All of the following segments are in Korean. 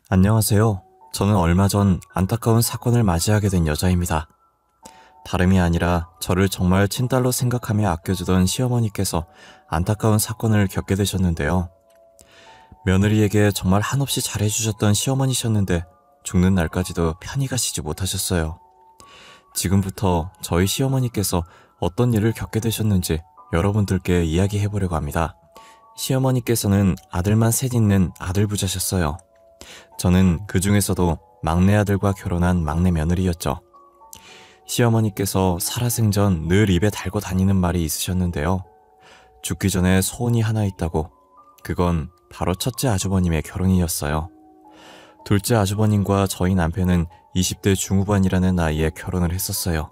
안녕하세요. 저는 얼마 전 안타까운 사건을 맞이하게 된 여자입니다. 다름이 아니라 저를 정말 친딸로 생각하며 아껴주던 시어머니께서 안타까운 사건을 겪게 되셨는데요. 며느리에게 정말 한없이 잘해주셨던 시어머니셨는데 죽는 날까지도 편히 가시지 못하셨어요. 지금부터 저희 시어머니께서 어떤 일을 겪게 되셨는지 여러분들께 이야기해보려고 합니다. 시어머니께서는 아들만 셋 있는 아들부자셨어요. 저는 그 중에서도 막내 아들과 결혼한 막내 며느리였죠. 시어머니께서 살아생전 늘 입에 달고 다니는 말이 있으셨는데요. 죽기 전에 소원이 하나 있다고. 그건 바로 첫째 아주버님의 결혼이었어요. 둘째 아주버님과 저희 남편은 20대 중후반이라는 나이에 결혼을 했었어요.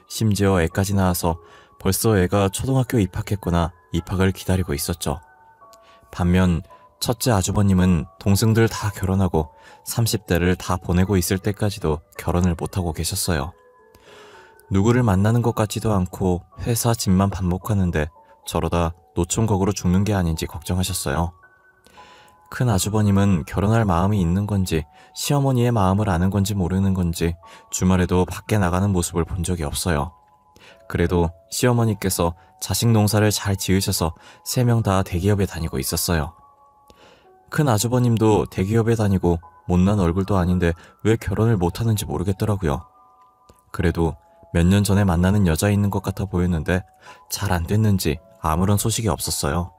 심지어 애까지 낳아서 벌써 애가 초등학교 입학했거나 입학을 기다리고 있었죠. 반면 첫째 아주버님은 동생들 다 결혼하고 30대를 다 보내고 있을 때까지도 결혼을 못하고 계셨어요. 누구를 만나는 것 같지도 않고 회사 집만 반복하는데 저러다 노총각으로 죽는 게 아닌지 걱정하셨어요. 큰 아주버님은 결혼할 마음이 있는 건지 시어머니의 마음을 아는 건지 모르는 건지 주말에도 밖에 나가는 모습을 본 적이 없어요. 그래도 시어머니께서 자식 농사를 잘 지으셔서 3명 다 대기업에 다니고 있었어요. 큰 아주버님도 대기업에 다니고 못난 얼굴도 아닌데 왜 결혼을 못하는지 모르겠더라고요. 그래도 몇 년 전에 만나는 여자 있는 것 같아 보였는데 잘 안 됐는지 아무런 소식이 없었어요.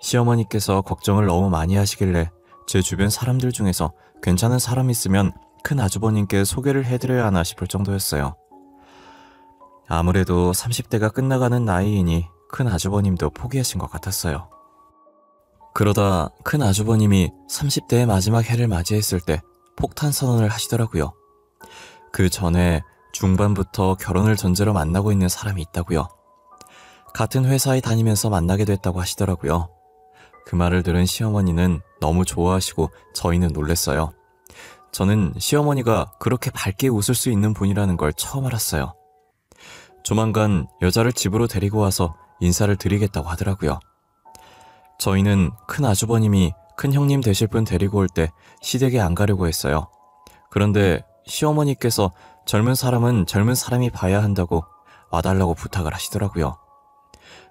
시어머니께서 걱정을 너무 많이 하시길래 제 주변 사람들 중에서 괜찮은 사람 있으면 큰 아주버님께 소개를 해드려야 하나 싶을 정도였어요. 아무래도 30대가 끝나가는 나이이니 큰 아주버님도 포기하신 것 같았어요. 그러다 큰 아주버님이 30대의 마지막 해를 맞이했을 때 폭탄 선언을 하시더라고요. 그 전에 중반부터 결혼을 전제로 만나고 있는 사람이 있다고요. 같은 회사에 다니면서 만나게 됐다고 하시더라고요. 그 말을 들은 시어머니는 너무 좋아하시고 저희는 놀랬어요. 저는 시어머니가 그렇게 밝게 웃을 수 있는 분이라는 걸 처음 알았어요. 조만간 여자를 집으로 데리고 와서 인사를 드리겠다고 하더라고요. 저희는 큰 아주버님이 큰 형님 되실 분 데리고 올 때 시댁에 안 가려고 했어요. 그런데 시어머니께서 젊은 사람은 젊은 사람이 봐야 한다고 와달라고 부탁을 하시더라고요.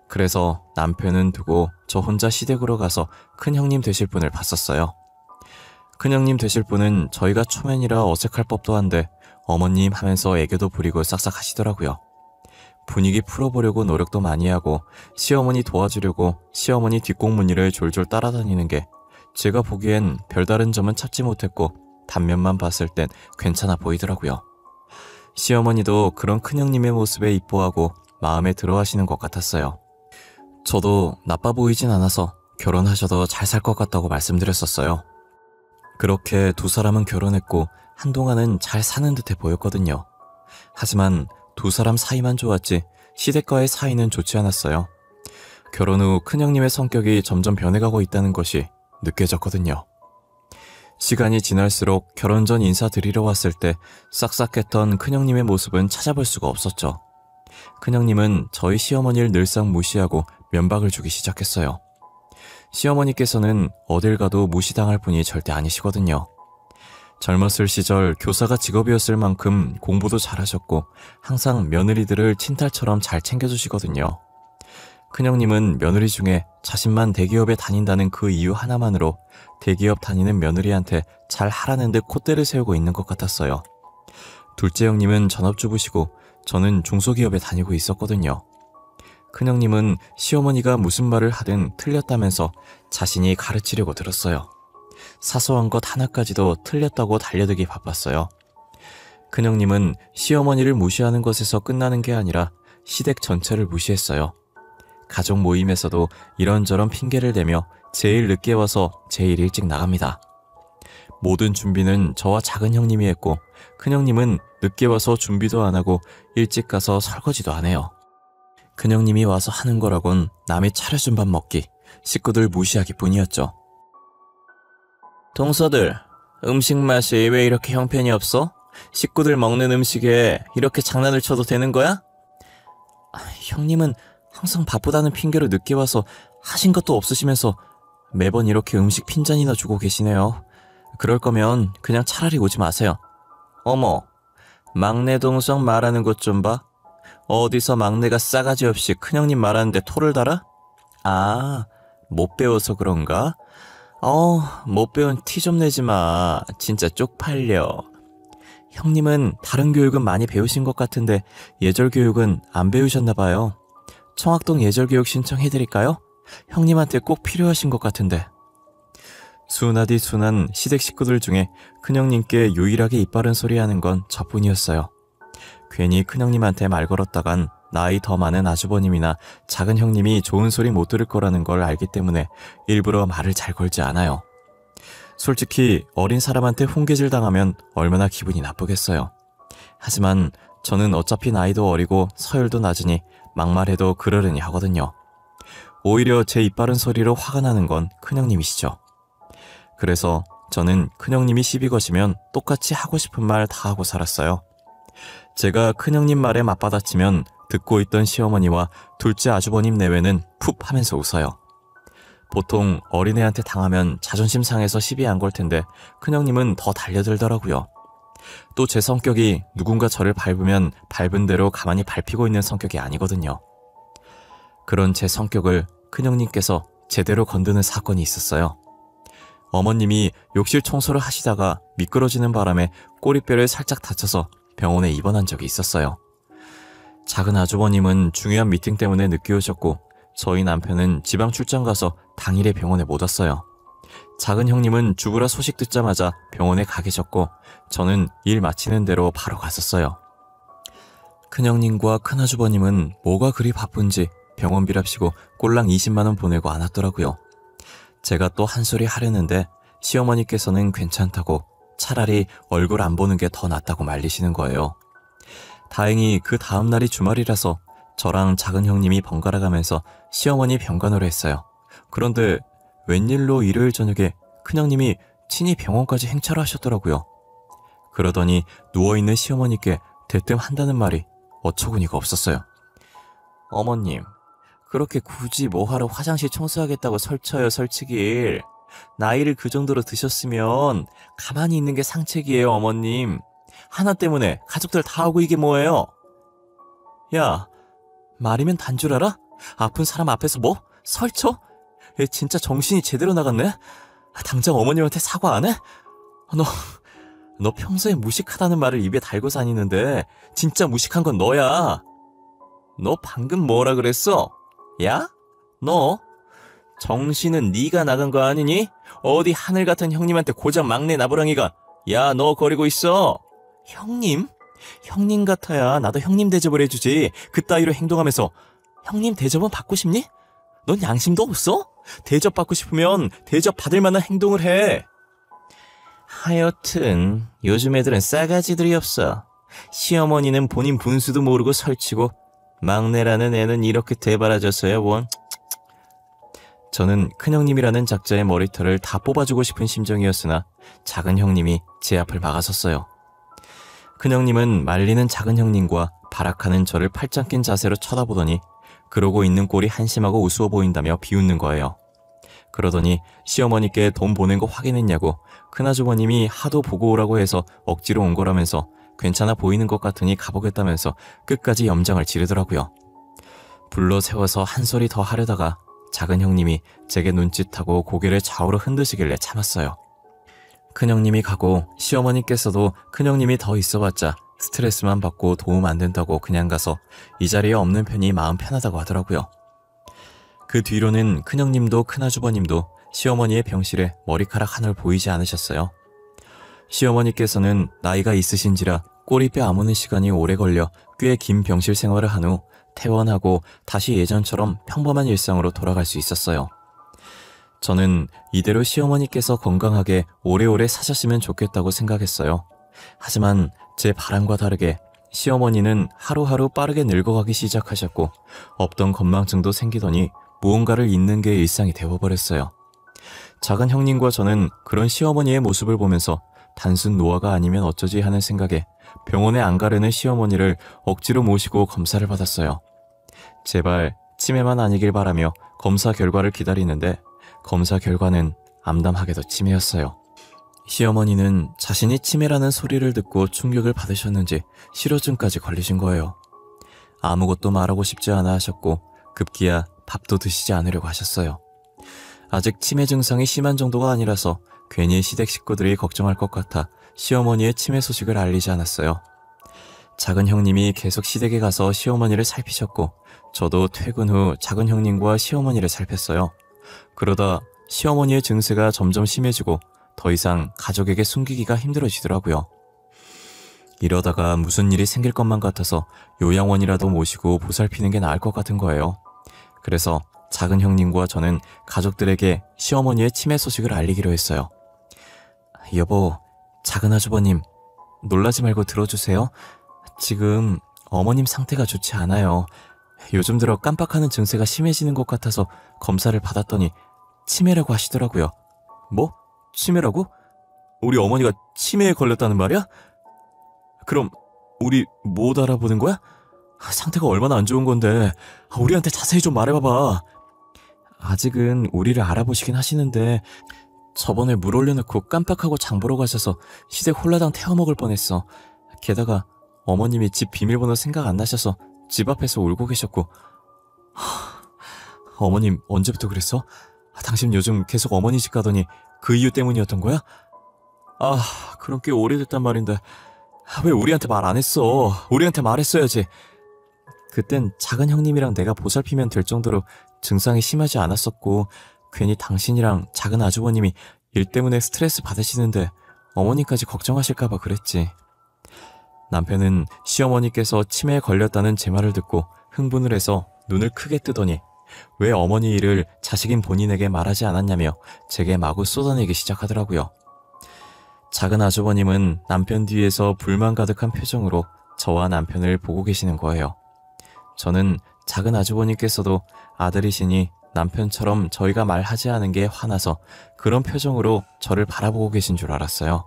그래서 남편은 두고 저 혼자 시댁으로 가서 큰 형님 되실 분을 봤었어요. 큰 형님 되실 분은 저희가 초면이라 어색할 법도 한데 어머님 하면서 애교도 부리고 싹싹 하시더라고요. 분위기 풀어보려고 노력도 많이 하고 시어머니 도와주려고 시어머니 뒷공무니를 졸졸 따라다니는 게 제가 보기엔 별다른 점은 찾지 못했고 단면만 봤을 땐 괜찮아 보이더라고요. 시어머니도 그런 큰형님의 모습에 이뻐하고 마음에 들어하시는 것 같았어요. 저도 나빠 보이진 않아서 결혼하셔도 잘 살 것 같다고 말씀드렸었어요. 그렇게 두 사람은 결혼했고 한동안은 잘 사는 듯해 보였거든요. 하지만 두 사람 사이만 좋았지 시댁과의 사이는 좋지 않았어요. 결혼 후 큰형님의 성격이 점점 변해가고 있다는 것이 느껴졌거든요. 시간이 지날수록 결혼 전 인사드리러 왔을 때 싹싹했던 큰형님의 모습은 찾아볼 수가 없었죠. 큰형님은 저희 시어머니를 늘상 무시하고 면박을 주기 시작했어요. 시어머니께서는 어딜 가도 무시당할 분이 절대 아니시거든요. 젊었을 시절 교사가 직업이었을 만큼 공부도 잘하셨고 항상 며느리들을 친딸처럼 잘 챙겨주시거든요. 큰형님은 며느리 중에 자신만 대기업에 다닌다는 그 이유 하나만으로 대기업 다니는 며느리한테 잘 하라는 듯 콧대를 세우고 있는 것 같았어요. 둘째 형님은 전업주부시고 저는 중소기업에 다니고 있었거든요. 큰형님은 시어머니가 무슨 말을 하든 틀렸다면서 자신이 가르치려고 들었어요. 사소한 것 하나까지도 틀렸다고 달려들기 바빴어요. 큰형님은 시어머니를 무시하는 것에서 끝나는 게 아니라 시댁 전체를 무시했어요. 가족 모임에서도 이런저런 핑계를 대며 제일 늦게 와서 제일 일찍 나갑니다. 모든 준비는 저와 작은 형님이 했고 큰형님은 늦게 와서 준비도 안 하고 일찍 가서 설거지도 안 해요. 큰형님이 와서 하는 거라곤 남이 차려준 밥 먹기, 식구들 무시하기 뿐이었죠. 동서들, 음식 맛이 왜 이렇게 형편이 없어? 식구들 먹는 음식에 이렇게 장난을 쳐도 되는 거야? 형님은 항상 바쁘다는 핑계로 늦게 와서 하신 것도 없으시면서 매번 이렇게 음식 핀잔이나 주고 계시네요. 그럴 거면 그냥 차라리 오지 마세요. 어머, 막내 동성 말하는 것 좀 봐. 어디서 막내가 싸가지 없이 큰형님 말하는데 토를 달아? 아, 못 배워서 그런가? 못 배운 티 좀 내지 마. 진짜 쪽팔려. 형님은 다른 교육은 많이 배우신 것 같은데 예절 교육은 안 배우셨나 봐요. 청학동 예절 교육 신청해드릴까요? 형님한테 꼭 필요하신 것 같은데. 순하디 순한 시댁 식구들 중에 큰형님께 유일하게 이빠른 소리 하는 건 저뿐이었어요. 괜히 큰형님한테 말 걸었다간 나이 더 많은 아주버님이나 작은 형님이 좋은 소리 못 들을 거라는 걸 알기 때문에 일부러 말을 잘 걸지 않아요. 솔직히 어린 사람한테 훈계질 당하면 얼마나 기분이 나쁘겠어요. 하지만 저는 어차피 나이도 어리고 서열도 낮으니 막말해도 그러려니 하거든요. 오히려 제 이빠른 소리로 화가 나는 건 큰형님이시죠. 그래서 저는 큰형님이 시비 거시면 똑같이 하고 싶은 말 다 하고 살았어요. 제가 큰형님 말에 맞받아치면 듣고 있던 시어머니와 둘째 아주버님 내외는 푹 하면서 웃어요. 보통 어린애한테 당하면 자존심 상해서 시비 안 걸 텐데 큰형님은 더 달려들더라고요. 또 제 성격이 누군가 저를 밟으면 밟은 대로 가만히 밟히고 있는 성격이 아니거든요. 그런 제 성격을 큰형님께서 제대로 건드는 사건이 있었어요. 어머님이 욕실 청소를 하시다가 미끄러지는 바람에 꼬리뼈를 살짝 다쳐서 병원에 입원한 적이 있었어요. 작은 아주버님은 중요한 미팅 때문에 늦게 오셨고 저희 남편은 지방 출장 가서 당일에 병원에 못 왔어요. 작은 형님은 죽으라 소식 듣자마자 병원에 가 계셨고 저는 일 마치는 대로 바로 갔었어요. 큰형님과 큰아주버님은 뭐가 그리 바쁜지 병원비랍시고 꼴랑 20만 원 보내고 안 왔더라고요. 제가 또 한 소리 하려는데 시어머니께서는 괜찮다고 차라리 얼굴 안 보는 게 더 낫다고 말리시는 거예요. 다행히 그 다음 날이 주말이라서 저랑 작은 형님이 번갈아 가면서 시어머니 병간호를 했어요. 그런데 웬일로 일요일 저녁에 큰형님이 친히 병원까지 행차를 하셨더라고요. 그러더니 누워있는 시어머니께 대뜸 한다는 말이 어처구니가 없었어요. 어머님, 그렇게 굳이 뭐하러 화장실 청소하겠다고 설쳐요, 설치길. 나이를 그 정도로 드셨으면 가만히 있는 게 상책이에요, 어머님. 하나 때문에 가족들 다 하고 이게 뭐예요? 야, 말이면 단 줄 알아? 아픈 사람 앞에서 뭐? 설쳐? 얘 진짜 정신이 제대로 나갔네? 당장 어머님한테 사과 안 해? 너 평소에 무식하다는 말을 입에 달고 다니는데 진짜 무식한 건 너야. 너 방금 뭐라 그랬어? 야? 너? 정신은 네가 나간 거 아니니? 어디 하늘 같은 형님한테 고작 막내 나부랑이가 야, 너 거리고 있어. 형님? 형님 같아야 나도 형님 대접을 해주지. 그따위로 행동하면서 형님 대접은 받고 싶니? 넌 양심도 없어? 대접받고 싶으면 대접받을 만한 행동을 해. 하여튼 요즘 애들은 싸가지들이 없어. 시어머니는 본인 분수도 모르고 설치고 막내라는 애는 이렇게 대바라져서야 원. 저는 큰형님이라는 작자의 머리털을 다 뽑아주고 싶은 심정이었으나 작은 형님이 제 앞을 막아섰어요. 큰형님은 말리는 작은 형님과 발악하는 저를 팔짱 낀 자세로 쳐다보더니 그러고 있는 꼴이 한심하고 우스워 보인다며 비웃는 거예요. 그러더니 시어머니께 돈 보낸 거 확인했냐고 큰아주버님이 하도 보고 오라고 해서 억지로 온 거라면서 괜찮아 보이는 것 같으니 가보겠다면서 끝까지 염장을 지르더라고요. 불러 세워서 한 소리 더 하려다가 작은 형님이 제게 눈짓하고 고개를 좌우로 흔드시길래 참았어요. 큰형님이 가고 시어머니께서도 큰형님이 더 있어봤자 스트레스만 받고 도움 안 된다고 그냥 가서 이 자리에 없는 편이 마음 편하다고 하더라고요. 그 뒤로는 큰형님도 큰아주버님도 시어머니의 병실에 머리카락 하늘 보이지 않으셨어요. 시어머니께서는 나이가 있으신지라 꼬리뼈 아무는 시간이 오래 걸려 꽤 긴 병실 생활을 한 후 퇴원하고 다시 예전처럼 평범한 일상으로 돌아갈 수 있었어요. 저는 이대로 시어머니께서 건강하게 오래오래 사셨으면 좋겠다고 생각했어요. 하지만 제 바람과 다르게 시어머니는 하루하루 빠르게 늙어가기 시작하셨고 없던 건망증도 생기더니 무언가를 잊는 게 일상이 되어버렸어요. 작은 형님과 저는 그런 시어머니의 모습을 보면서 단순 노화가 아니면 어쩌지 하는 생각에 병원에 안 가려는 시어머니를 억지로 모시고 검사를 받았어요. 제발 치매만 아니길 바라며 검사 결과를 기다리는데 검사 결과는 암담하게도 치매였어요. 시어머니는 자신이 치매라는 소리를 듣고 충격을 받으셨는지 실어증까지 걸리신 거예요. 아무것도 말하고 싶지 않아 하셨고 급기야 밥도 드시지 않으려고 하셨어요. 아직 치매 증상이 심한 정도가 아니라서 괜히 시댁 식구들이 걱정할 것 같아 시어머니의 치매 소식을 알리지 않았어요. 작은 형님이 계속 시댁에 가서 시어머니를 살피셨고 저도 퇴근 후 작은 형님과 시어머니를 살폈어요. 그러다 시어머니의 증세가 점점 심해지고 더 이상 가족에게 숨기기가 힘들어지더라고요. 이러다가 무슨 일이 생길 것만 같아서 요양원이라도 모시고 보살피는 게 나을 것 같은 거예요. 그래서 작은 형님과 저는 가족들에게 시어머니의 치매 소식을 알리기로 했어요. 여보, 작은 아주버님, 놀라지 말고 들어주세요. 지금 어머님 상태가 좋지 않아요. 요즘 들어 깜빡하는 증세가 심해지는 것 같아서 검사를 받았더니 치매라고 하시더라고요. 뭐? 치매라고? 우리 어머니가 치매에 걸렸다는 말이야? 그럼 우리 못 알아보는 거야? 상태가 얼마나 안 좋은 건데 우리한테 자세히 좀 말해봐봐. 아직은 우리를 알아보시긴 하시는데 저번에 물 올려놓고 깜빡하고 장 보러 가셔서 시댁 홀라당 태워먹을 뻔했어. 게다가 어머님이 집 비밀번호 생각 안 나셔서 집 앞에서 울고 계셨고. 어머님 언제부터 그랬어? 당신 요즘 계속 어머니 집 가더니 그 이유 때문이었던 거야? 그럼 꽤 오래됐단 말인데 왜 우리한테 말 안 했어? 우리한테 말했어야지. 그땐 작은 형님이랑 내가 보살피면 될 정도로 증상이 심하지 않았었고 괜히 당신이랑 작은 아주버님이 일 때문에 스트레스 받으시는데 어머니까지 걱정하실까봐 그랬지. 남편은 시어머니께서 치매에 걸렸다는 제 말을 듣고 흥분을 해서 눈을 크게 뜨더니 왜 어머니 일을 자식인 본인에게 말하지 않았냐며 제게 마구 쏟아내기 시작하더라고요. 작은 아주버님은 남편 뒤에서 불만 가득한 표정으로 저와 남편을 보고 계시는 거예요. 저는 작은 아주버님께서도 아들이시니 남편처럼 저희가 말하지 않은 게 화나서 그런 표정으로 저를 바라보고 계신 줄 알았어요.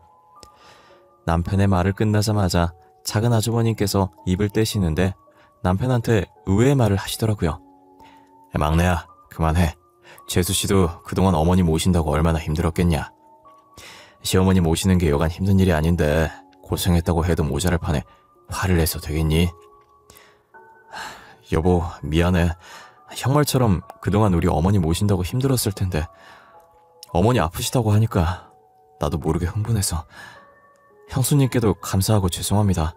남편의 말을 끝나자마자 작은 아주버님께서 입을 떼시는데 남편한테 의외의 말을 하시더라고요. 막내야, 그만해. 재수씨도 그동안 어머니 모신다고 얼마나 힘들었겠냐. 시어머니 모시는 게 여간 힘든 일이 아닌데 고생했다고 해도 모자랄 판에 화를 내서 되겠니? 여보, 미안해. 형말처럼 그동안 우리 어머니 모신다고 힘들었을 텐데 어머니 아프시다고 하니까 나도 모르게 흥분해서 형수님께도 감사하고 죄송합니다.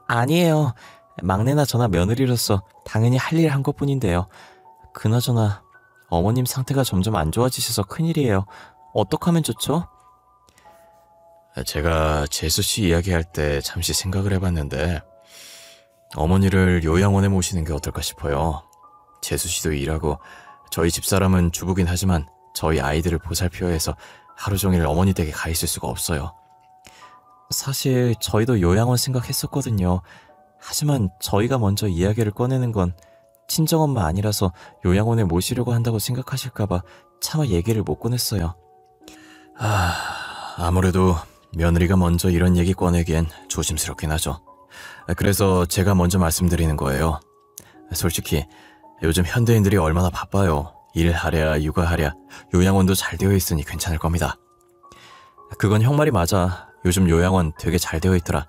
아니에요. 막내나 저나 며느리로서 당연히 할 일 한 것뿐인데요. 그나저나 어머님 상태가 점점 안 좋아지셔서 큰일이에요. 어떡하면 좋죠? 제가 재수씨 이야기할 때 잠시 생각을 해봤는데 어머니를 요양원에 모시는 게 어떨까 싶어요. 재수씨도 일하고 저희 집사람은 주부긴 하지만 저희 아이들을 보살펴야 해서 하루 종일 어머니 댁에 가 있을 수가 없어요. 사실 저희도 요양원 생각했었거든요. 하지만 저희가 먼저 이야기를 꺼내는 건 친정엄마 아니라서 요양원에 모시려고 한다고 생각하실까봐 차마 얘기를 못 꺼냈어요. 아무래도 며느리가 먼저 이런 얘기 꺼내기엔 조심스럽긴 하죠. 그래서 제가 먼저 말씀드리는 거예요. 솔직히 요즘 현대인들이 얼마나 바빠요. 일하랴 육아하랴 요양원도 잘 되어 있으니 괜찮을 겁니다. 그건 형 말이 맞아. 요즘 요양원 되게 잘 되어 있더라.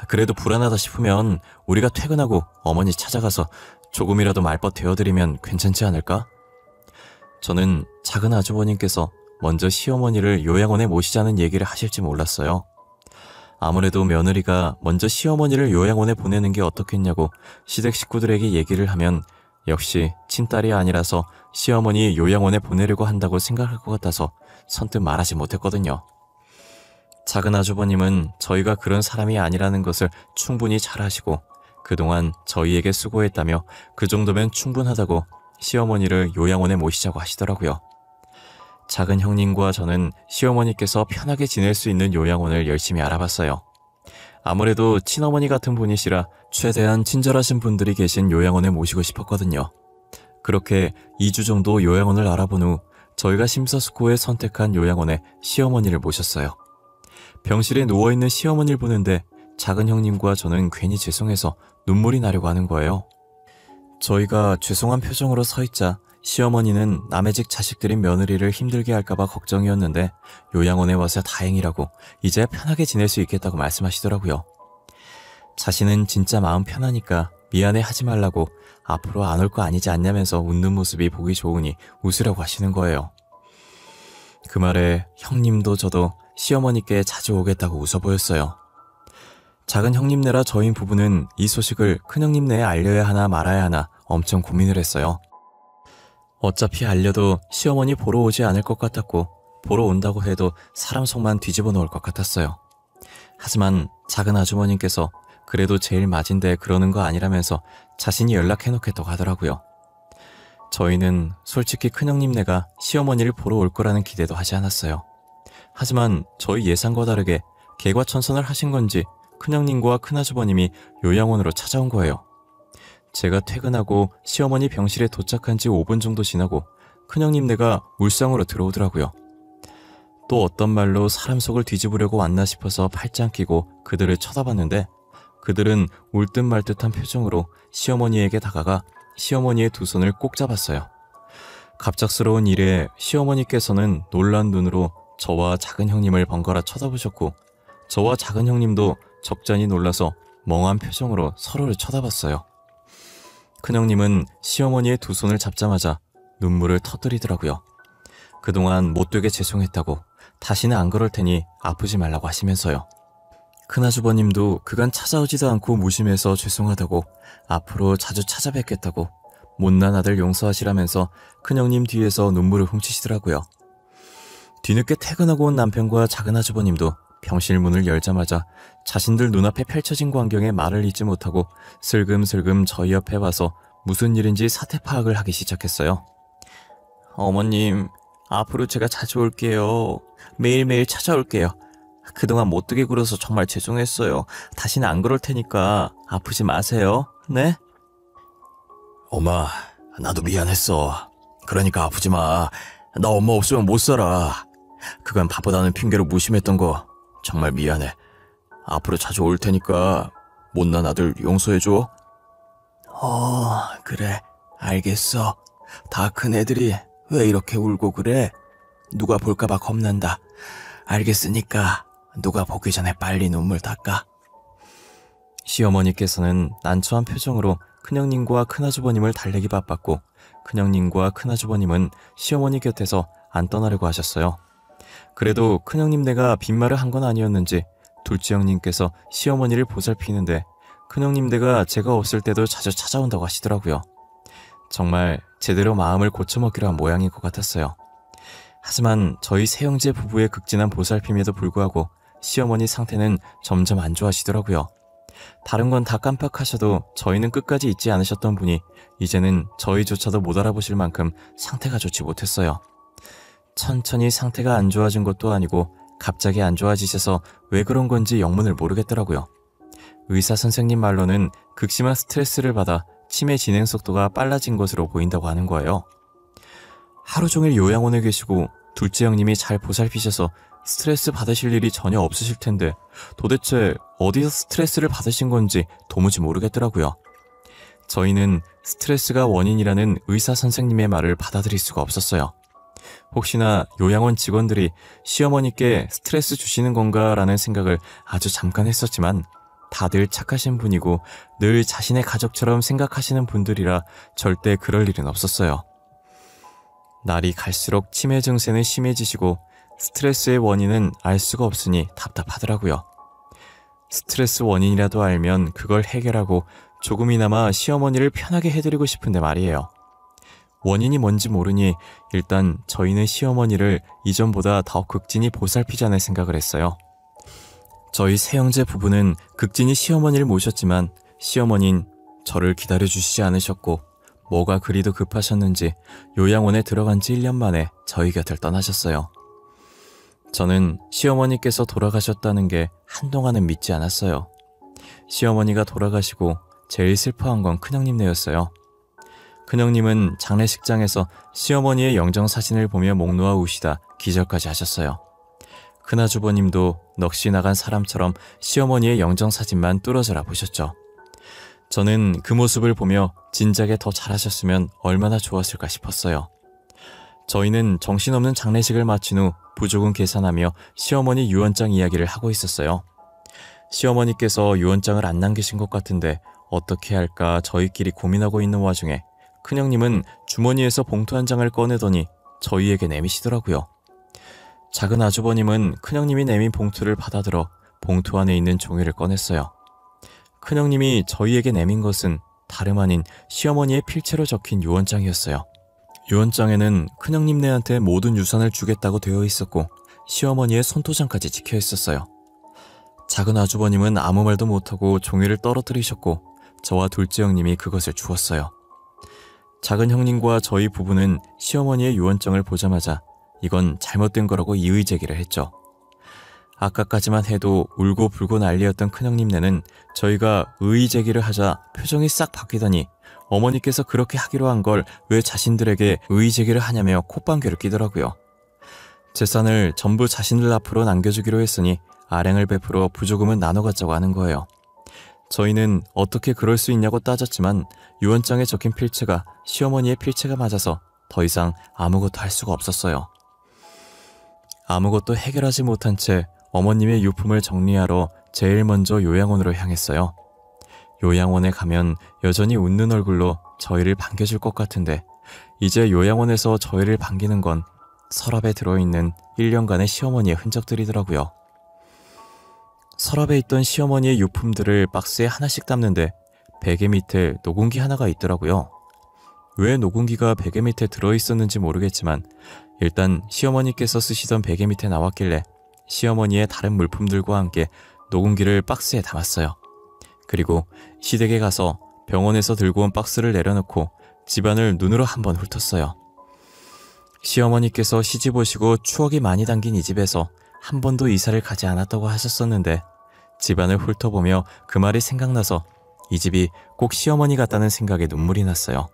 그래도 불안하다 싶으면 우리가 퇴근하고 어머니 찾아가서 조금이라도 말벗 대어드리면 괜찮지 않을까? 저는 작은 아주버님께서 먼저 시어머니를 요양원에 모시자는 얘기를 하실지 몰랐어요. 아무래도 며느리가 먼저 시어머니를 요양원에 보내는 게 어떻겠냐고 시댁 식구들에게 얘기를 하면 역시 친딸이 아니라서 시어머니 요양원에 보내려고 한다고 생각할 것 같아서 선뜻 말하지 못했거든요. 작은 아주버님은 저희가 그런 사람이 아니라는 것을 충분히 잘 아시고 그동안 저희에게 수고했다며 그 정도면 충분하다고 시어머니를 요양원에 모시자고 하시더라고요. 작은 형님과 저는 시어머니께서 편하게 지낼 수 있는 요양원을 열심히 알아봤어요. 아무래도 친어머니 같은 분이시라 최대한 친절하신 분들이 계신 요양원에 모시고 싶었거든요. 그렇게 2주 정도 요양원을 알아본 후 저희가 심사숙고해 선택한 요양원에 시어머니를 모셨어요. 병실에 누워있는 시어머니를 보는데 작은 형님과 저는 괜히 죄송해서 눈물이 나려고 하는 거예요. 저희가 죄송한 표정으로 서 있자 시어머니는 남의 집 자식들인 며느리를 힘들게 할까봐 걱정이었는데 요양원에 와서 다행이라고 이제 편하게 지낼 수 있겠다고 말씀하시더라고요. 자신은 진짜 마음 편하니까 미안해 하지 말라고 앞으로 안 올 거 아니지 않냐면서 웃는 모습이 보기 좋으니 웃으라고 하시는 거예요. 그 말에 형님도 저도 시어머니께 자주 오겠다고 웃어 보였어요. 작은 형님네라 저희 부부는 이 소식을 큰형님네에 알려야 하나 말아야 하나 엄청 고민을 했어요. 어차피 알려도 시어머니 보러 오지 않을 것 같았고 보러 온다고 해도 사람 속만 뒤집어 놓을 것 같았어요. 하지만 작은 아주머님께서 그래도 제일 맞은데 그러는 거 아니라면서 자신이 연락해놓겠다고 하더라고요. 저희는 솔직히 큰형님네가 시어머니를 보러 올 거라는 기대도 하지 않았어요. 하지만 저희 예상과 다르게 개과천선을 하신 건지 큰형님과 큰아주버님이 요양원으로 찾아온 거예요. 제가 퇴근하고 시어머니 병실에 도착한 지 5분 정도 지나고 큰형님네가 울상으로 들어오더라고요. 또 어떤 말로 사람 속을 뒤집으려고 왔나 싶어서 팔짱 끼고 그들을 쳐다봤는데 그들은 울 듯 말 듯한 표정으로 시어머니에게 다가가 시어머니의 두 손을 꼭 잡았어요. 갑작스러운 일에 시어머니께서는 놀란 눈으로 저와 작은 형님을 번갈아 쳐다보셨고 저와 작은 형님도 적잖이 놀라서 멍한 표정으로 서로를 쳐다봤어요. 큰형님은 시어머니의 두 손을 잡자마자 눈물을 터뜨리더라고요. 그동안 못되게 죄송했다고 다시는 안 그럴 테니 아프지 말라고 하시면서요. 큰아주버님도 그간 찾아오지도 않고 무심해서 죄송하다고 앞으로 자주 찾아뵙겠다고 못난 아들 용서하시라면서 큰형님 뒤에서 눈물을 훔치시더라고요. 뒤늦게 퇴근하고 온 남편과 작은아주버님도 병실 문을 열자마자 자신들 눈앞에 펼쳐진 광경에 말을 잇지 못하고 슬금슬금 저희 옆에 와서 무슨 일인지 사태 파악을 하기 시작했어요. 어머님, 앞으로 제가 자주 올게요. 매일매일 찾아올게요. 그동안 못되게 굴어서 정말 죄송했어요. 다시는 안 그럴 테니까 아프지 마세요. 네? 엄마, 나도 미안했어. 그러니까 아프지 마. 나 엄마 없으면 못 살아. 그간 바쁘다는 핑계로 무심했던 거 정말 미안해. 앞으로 자주 올 테니까 못난 아들 용서해줘. 그래. 알겠어. 다 큰 애들이 왜 이렇게 울고 그래? 누가 볼까봐 겁난다. 알겠으니까 누가 보기 전에 빨리 눈물 닦아. 시어머니께서는 난처한 표정으로 큰형님과 큰아주버님을 달래기 바빴고 큰형님과 큰아주버님은 시어머니 곁에서 안 떠나려고 하셨어요. 그래도 큰형님네가 빈말을 한 건 아니었는지 둘째 형님께서 시어머니를 보살피는데 큰형님네가 제가 없을 때도 자주 찾아온다고 하시더라고요. 정말 제대로 마음을 고쳐먹기로 한 모양인 것 같았어요. 하지만 저희 세형제 부부의 극진한 보살핌에도 불구하고 시어머니 상태는 점점 안 좋아지더라고요. 다른 건 다 깜빡하셔도 저희는 끝까지 잊지 않으셨던 분이 이제는 저희조차도 못 알아보실 만큼 상태가 좋지 못했어요. 천천히 상태가 안 좋아진 것도 아니고 갑자기 안 좋아지셔서 왜 그런 건지 영문을 모르겠더라고요. 의사 선생님 말로는 극심한 스트레스를 받아 치매 진행 속도가 빨라진 것으로 보인다고 하는 거예요. 하루 종일 요양원에 계시고 둘째 형님이 잘 보살피셔서 스트레스 받으실 일이 전혀 없으실 텐데 도대체 어디서 스트레스를 받으신 건지 도무지 모르겠더라고요. 저희는 스트레스가 원인이라는 의사 선생님의 말을 받아들일 수가 없었어요. 혹시나 요양원 직원들이 시어머니께 스트레스 주시는 건가라는 생각을 아주 잠깐 했었지만 다들 착하신 분이고 늘 자신의 가족처럼 생각하시는 분들이라 절대 그럴 일은 없었어요. 날이 갈수록 치매 증세는 심해지시고 스트레스의 원인은 알 수가 없으니 답답하더라고요. 스트레스 원인이라도 알면 그걸 해결하고 조금이나마 시어머니를 편하게 해드리고 싶은데 말이에요. 원인이 뭔지 모르니 일단 저희는 시어머니를 이전보다 더 극진히 보살피자는 생각을 했어요. 저희 세형제 부부는 극진히 시어머니를 모셨지만 시어머니는 저를 기다려주시지 않으셨고 뭐가 그리도 급하셨는지 요양원에 들어간 지 1년 만에 저희 곁을 떠나셨어요. 저는 시어머니께서 돌아가셨다는 게 한동안은 믿지 않았어요. 시어머니가 돌아가시고 제일 슬퍼한 건 큰형님네였어요. 큰형님은 장례식장에서 시어머니의 영정사진을 보며 목 놓아 우시다 기절까지 하셨어요. 큰아주버님도 넋이 나간 사람처럼 시어머니의 영정사진만 뚫어져라 보셨죠. 저는 그 모습을 보며 진작에 더 잘하셨으면 얼마나 좋았을까 싶었어요. 저희는 정신없는 장례식을 마친 후 부조금 계산하며 시어머니 유언장 이야기를 하고 있었어요. 시어머니께서 유언장을 안 남기신 것 같은데 어떻게 할까 저희끼리 고민하고 있는 와중에 큰형님은 주머니에서 봉투 한 장을 꺼내더니 저희에게 내미시더라고요. 작은 아주버님은 큰형님이 내민 봉투를 받아들어 봉투 안에 있는 종이를 꺼냈어요. 큰형님이 저희에게 내민 것은 다름 아닌 시어머니의 필체로 적힌 유언장이었어요. 유언장에는 큰형님네한테 모든 유산을 주겠다고 되어 있었고 시어머니의 손도장까지 찍혀 있었어요. 작은 아주버님은 아무 말도 못하고 종이를 떨어뜨리셨고 저와 둘째 형님이 그것을 주었어요. 작은 형님과 저희 부부는 시어머니의 유언장을 보자마자 이건 잘못된 거라고 이의제기를 했죠. 아까까지만 해도 울고불고 난리였던 큰형님네는 저희가 의의제기를 하자 표정이 싹 바뀌더니 어머니께서 그렇게 하기로 한 걸 왜 자신들에게 의의제기를 하냐며 콧방귀를 끼더라고요. 재산을 전부 자신들 앞으로 남겨주기로 했으니 아량을 베풀어 부조금은 나눠 갖자고 하는 거예요. 저희는 어떻게 그럴 수 있냐고 따졌지만 유언장에 적힌 필체가 시어머니의 필체가 맞아서 더 이상 아무것도 할 수가 없었어요. 아무것도 해결하지 못한 채 어머님의 유품을 정리하러 제일 먼저 요양원으로 향했어요. 요양원에 가면 여전히 웃는 얼굴로 저희를 반겨줄 것 같은데 이제 요양원에서 저희를 반기는 건 서랍에 들어있는 1년간의 시어머니의 흔적들이더라고요. 서랍에 있던 시어머니의 유품들을 박스에 하나씩 담는데 베개 밑에 노궁기 하나가 있더라고요. 왜 노궁기가 베개 밑에 들어있었는지 모르겠지만 일단 시어머니께서 쓰시던 베개 밑에 나왔길래 시어머니의 다른 물품들과 함께 노궁기를 박스에 담았어요. 그리고 시댁에 가서 병원에서 들고 온 박스를 내려놓고 집안을 눈으로 한번 훑었어요. 시어머니께서 시집 오시고 추억이 많이 담긴 이 집에서 한 번도 이사를 가지 않았다고 하셨었는데 집안을 훑어보며 그 말이 생각나서 이 집이 꼭 시어머니 같다는 생각에 눈물이 났어요.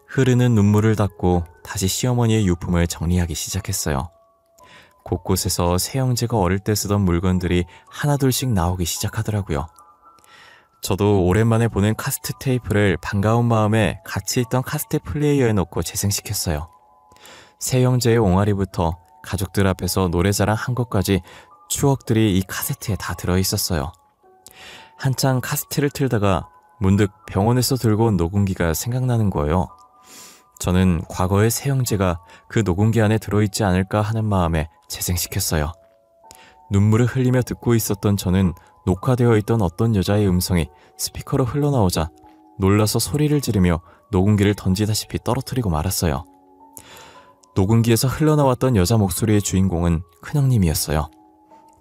흐르는 눈물을 닦고 다시 시어머니의 유품을 정리하기 시작했어요. 곳곳에서 새형제가 어릴 때 쓰던 물건들이 하나둘씩 나오기 시작하더라고요. 저도 오랜만에 보는 카세트 테이프를 반가운 마음에 같이 있던 카세트 플레이어에 넣고 재생시켰어요. 새형제의 옹알이부터 가족들 앞에서 노래자랑 한 것까지 추억들이 이 카세트에 다 들어있었어요. 한창 카세트를 틀다가 문득 병원에서 들고 온 녹음기가 생각나는 거예요. 저는 과거의 새형제가 그 녹음기 안에 들어있지 않을까 하는 마음에 재생시켰어요. 눈물을 흘리며 듣고 있었던 저는 녹화되어 있던 어떤 여자의 음성이 스피커로 흘러나오자 놀라서 소리를 지르며 녹음기를 던지다시피 떨어뜨리고 말았어요. 녹음기에서 흘러나왔던 여자 목소리의 주인공은 큰형님이었어요.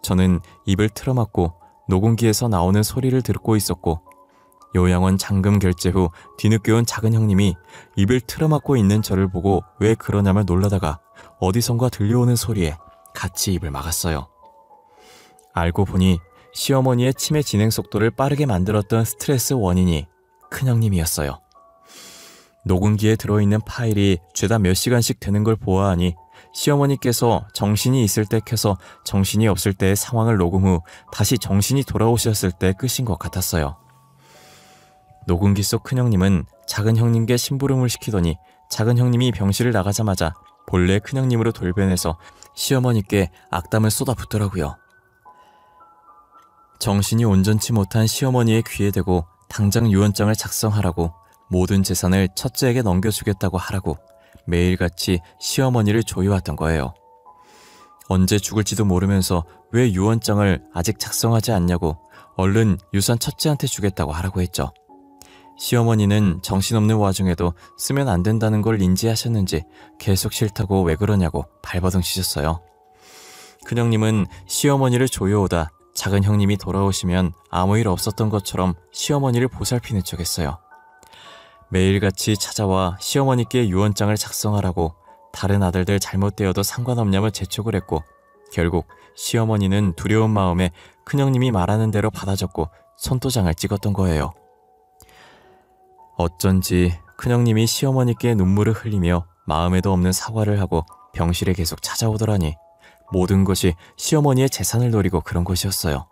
저는 입을 틀어막고 녹음기에서 나오는 소리를 듣고 있었고 요양원 잔금 결제 후 뒤늦게 온 작은 형님이 입을 틀어막고 있는 저를 보고 왜 그러냐며 놀라다가 어디선가 들려오는 소리에 같이 입을 막았어요. 알고 보니 시어머니의 치매 진행 속도를 빠르게 만들었던 스트레스 원인이 큰형님이었어요. 녹음기에 들어있는 파일이 죄다 몇 시간씩 되는 걸 보아하니 시어머니께서 정신이 있을 때 켜서 정신이 없을 때의 상황을 녹음 후 다시 정신이 돌아오셨을 때 끝인 것 같았어요. 녹음기 속 큰형님은 작은 형님께 심부름을 시키더니 작은 형님이 병실을 나가자마자 본래 큰형님으로 돌변해서 시어머니께 악담을 쏟아붓더라고요. 정신이 온전치 못한 시어머니의 귀에 대고 당장 유언장을 작성하라고 모든 재산을 첫째에게 넘겨주겠다고 하라고 매일같이 시어머니를 조여왔던 거예요. 언제 죽을지도 모르면서 왜 유언장을 아직 작성하지 않냐고 얼른 유산 첫째한테 주겠다고 하라고 했죠. 시어머니는 정신없는 와중에도 쓰면 안 된다는 걸 인지하셨는지 계속 싫다고 왜 그러냐고 발버둥 치셨어요. 큰형님은 시어머니를 조여오다 작은 형님이 돌아오시면 아무 일 없었던 것처럼 시어머니를 보살피는 척했어요. 매일같이 찾아와 시어머니께 유언장을 작성하라고 다른 아들들 잘못되어도 상관없냐며 재촉을 했고 결국 시어머니는 두려운 마음에 큰형님이 말하는 대로 받아줬고 손도장을 찍었던 거예요. 어쩐지 큰형님이 시어머니께 눈물을 흘리며 마음에도 없는 사과를 하고 병실에 계속 찾아오더라니 모든 것이 시어머니의 재산을 노리고 그런 것이었어요.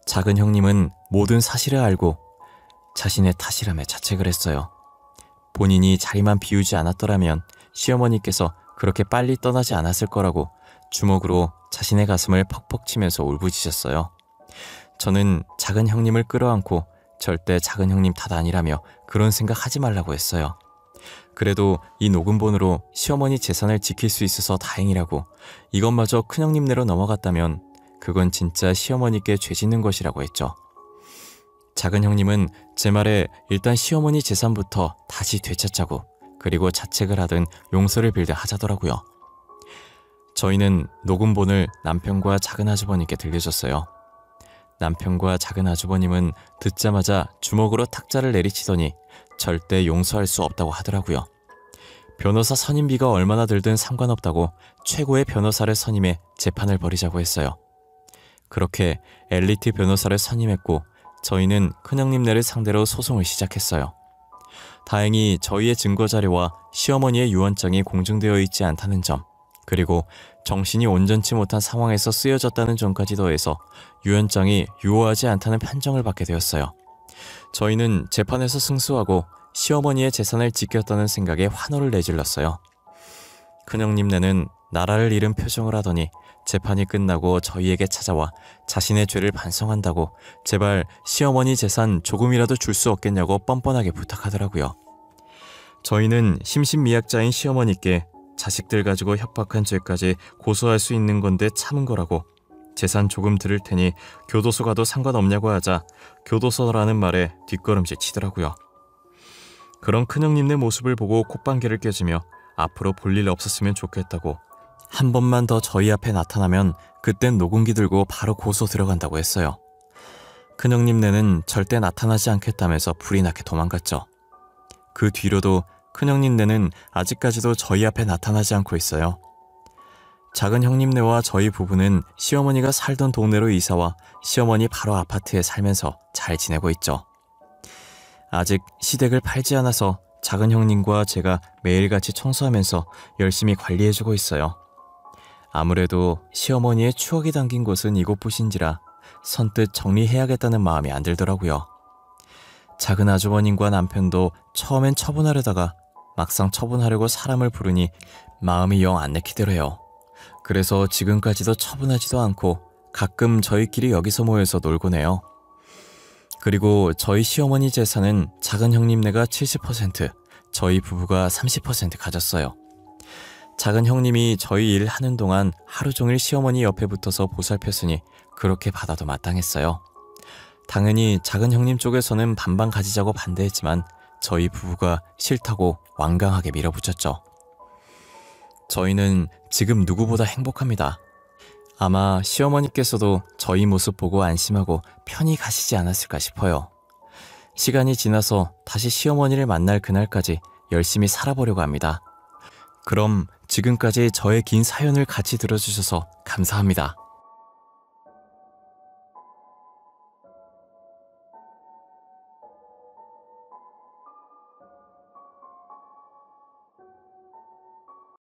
작은 형님은 모든 사실을 알고 자신의 탓이라며 자책을 했어요. 본인이 자리만 비우지 않았더라면 시어머니께서 그렇게 빨리 떠나지 않았을 거라고 주먹으로 자신의 가슴을 퍽퍽 치면서 울부짖었어요. 저는 작은 형님을 끌어안고 절대 작은 형님 탓 아니라며 그런 생각 하지 말라고 했어요. 그래도 이 녹음본으로 시어머니 재산을 지킬 수 있어서 다행이라고, 이것마저 큰형님네로 넘어갔다면 그건 진짜 시어머니께 죄 짓는 것이라고 했죠. 작은 형님은 제 말에 일단 시어머니 재산부터 다시 되찾자고, 그리고 자책을 하든 용서를 빌든 하자더라고요. 저희는 녹음본을 남편과 작은 아주버님께 들려줬어요. 남편과 작은 아주버님은 듣자마자 주먹으로 탁자를 내리치더니 절대 용서할 수 없다고 하더라고요. 변호사 선임비가 얼마나 들든 상관없다고 최고의 변호사를 선임해 재판을 벌이자고 했어요. 그렇게 엘리트 변호사를 선임했고 저희는 큰형님네를 상대로 소송을 시작했어요. 다행히 저희의 증거자료와 시어머니의 유언장이 공증되어 있지 않다는 점, 그리고 정신이 온전치 못한 상황에서 쓰여졌다는 점까지 더해서 유언장이 유효하지 않다는 판정을 받게 되었어요. 저희는 재판에서 승소하고 시어머니의 재산을 지켰다는 생각에 환호를 내질렀어요. 큰형님네는 나라를 잃은 표정을 하더니 재판이 끝나고 저희에게 찾아와 자신의 죄를 반성한다고 제발 시어머니 재산 조금이라도 줄 수 없겠냐고 뻔뻔하게 부탁하더라고요. 저희는 심신미약자인 시어머니께 자식들 가지고 협박한 죄까지 고소할 수 있는 건데 참은 거라고, 재산 조금 들을 테니 교도소 가도 상관없냐고 하자 교도소라는 말에 뒷걸음질 치더라고요. 그런 큰형님네 모습을 보고 콧방귀를 껴주며 앞으로 볼 일 없었으면 좋겠다고, 한 번만 더 저희 앞에 나타나면 그땐 녹음기 들고 바로 고소 들어간다고 했어요. 큰형님네는 절대 나타나지 않겠다면서 불이 나게 도망갔죠. 그 뒤로도 큰형님네는 아직까지도 저희 앞에 나타나지 않고 있어요. 작은 형님네와 저희 부부는 시어머니가 살던 동네로 이사와 시어머니 바로 아파트에 살면서 잘 지내고 있죠. 아직 시댁을 팔지 않아서 작은 형님과 제가 매일같이 청소하면서 열심히 관리해주고 있어요. 아무래도 시어머니의 추억이 담긴 곳은 이곳뿐인지라 선뜻 정리해야겠다는 마음이 안 들더라고요. 작은 아주버님과 남편도 처음엔 처분하려다가 막상 처분하려고 사람을 부르니 마음이 영 안 내키더래요. 그래서 지금까지도 처분하지도 않고 가끔 저희끼리 여기서 모여서 놀곤 해요. 그리고 저희 시어머니 재산은 작은 형님네가 70%, 저희 부부가 30% 가졌어요. 작은 형님이 저희 일 하는 동안 하루 종일 시어머니 옆에 붙어서 보살폈으니 그렇게 받아도 마땅했어요. 당연히 작은 형님 쪽에서는 반반 가지자고 반대했지만 저희 부부가 싫다고 완강하게 밀어붙였죠. 저희는 지금 누구보다 행복합니다. 아마 시어머니께서도 저희 모습 보고 안심하고 편히 가시지 않았을까 싶어요. 시간이 지나서 다시 시어머니를 만날 그날까지 열심히 살아보려고 합니다. 그럼 지금까지 저의 긴 사연을 같이 들어주셔서 감사합니다.